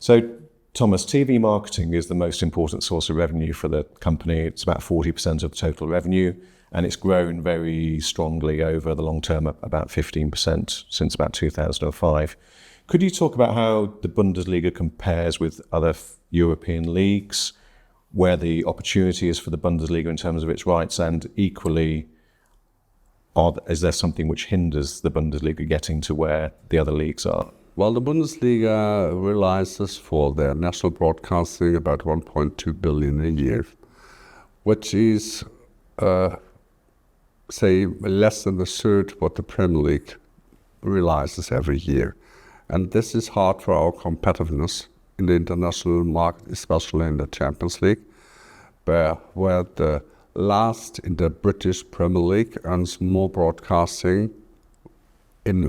So, Thomas, TV marketing is the most important source of revenue for the company. It's about 40% of total revenue, and it's grown very strongly over the long term, about 15% since about 2005. Could you talk about how the Bundesliga compares with other European leagues, where the opportunity is for the Bundesliga in terms of its rights, and equally, is there something which hinders the Bundesliga getting to where the other leagues are? Well, the Bundesliga realizes for their national broadcasting about 1.2 billion a year, which is, say, less than a third what the Premier League realizes every year. And this is hard for our competitiveness in the international market, especially in the Champions League, where the last in the British Premier League earns more broadcasting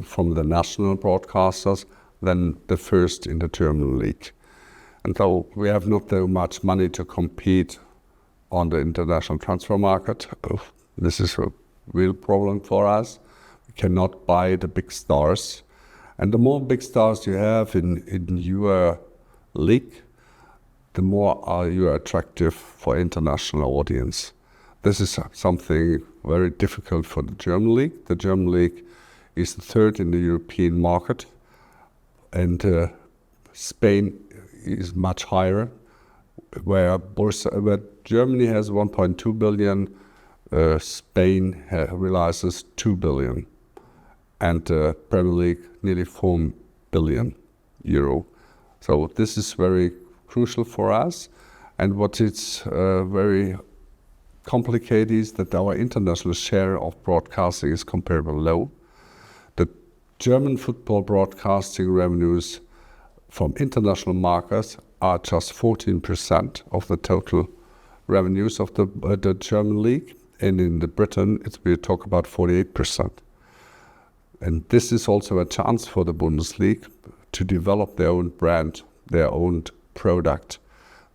from the national broadcasters than the first in the German league. And so we have not so much money to compete on the international transfer market. This is a real problem for us. We cannot buy the big stars. And the more big stars you have in your league, the more are you attractive for international audience. This is something very difficult for the German league. The German league is the third in the European market, and Spain is much higher, where Germany has 1.2 billion, Spain realizes 2 billion. And Premier League nearly 4 billion euro. So this is very crucial for us. And what is very complicated is that our international share of broadcasting is comparably low. The German football broadcasting revenues from international markets are just 14% of the total revenues of the German league. And in Britain, we talk about 48%. And this is also a chance for the Bundesliga to develop their own brand, their own product.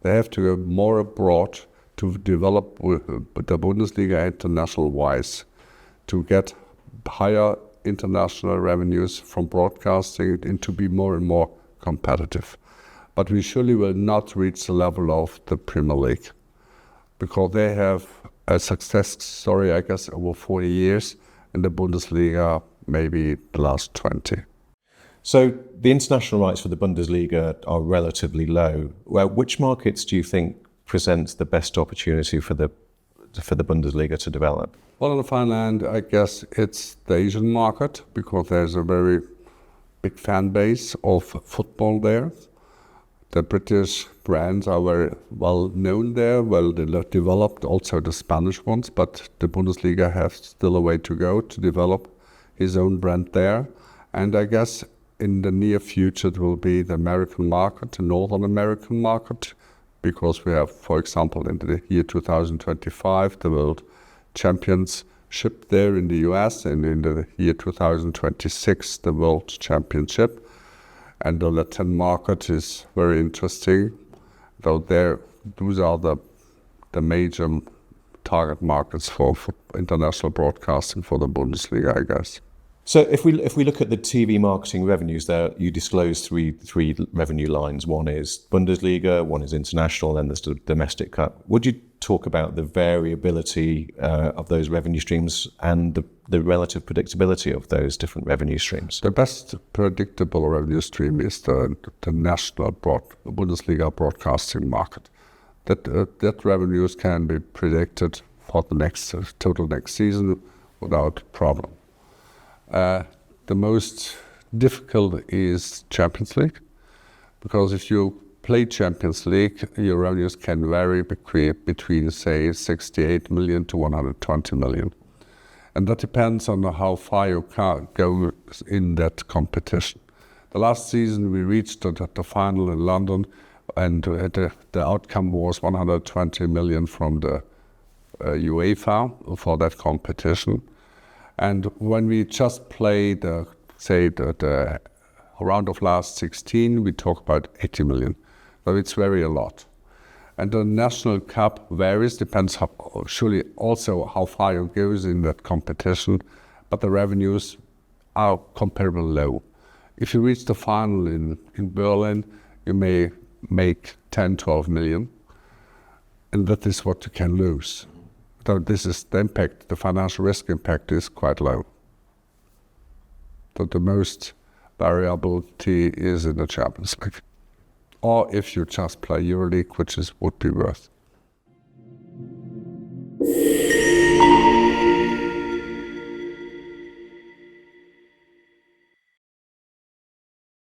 They have to go more abroad to develop the Bundesliga international-wise, to get higher international revenues from broadcasting and to be more and more competitive. But we surely will not reach the level of the Premier League, because they have a success story, I guess, over 40 years, in the Bundesliga maybe the last 20. So the international rights for the Bundesliga are relatively low. Well, which markets do you think presents the best opportunity for the Bundesliga to develop? Well, on the fine end, I guess it's the Asian market, because there's a very big fan base of football there. The British brands are very well known there, well developed, also the Spanish ones, but the Bundesliga has still a way to go to develop his own brand there. And I guess in the near future it will be the American market, the Northern American market, because we have, for example, in the year 2025, the World Championship there in the US, and in the year 2026, the World Championship. And the Latin market is very interesting, though those are the major target markets for international broadcasting for the Bundesliga, I guess. So if we look at the TV marketing revenues there, you disclose three revenue lines. One is Bundesliga, one is international, and there's the domestic cup. Would you talk about the variability of those revenue streams and the relative predictability of those different revenue streams? The best predictable revenue stream is the national Bundesliga broadcasting market. That revenues can be predicted for the total next season without problem. The most difficult is Champions League, because if you play Champions League, your revenues can vary between say 68 million to 120 million. And that depends on how far you can go in that competition. The last season we reached the final in London, and the outcome was 120 million from the UEFA for that competition. And when we just played, the round of last 16, we talk about 80 million. So it's very a lot. And the national cup varies, depends surely also how far you go in that competition, but the revenues are comparably low. If you reach the final in Berlin, you may make 10, 12 million, and that is what you can lose. So this is the impact, the financial risk impact is quite low. So the most variability is in the Champions League. Or if you just play EuroLeague, which would be worth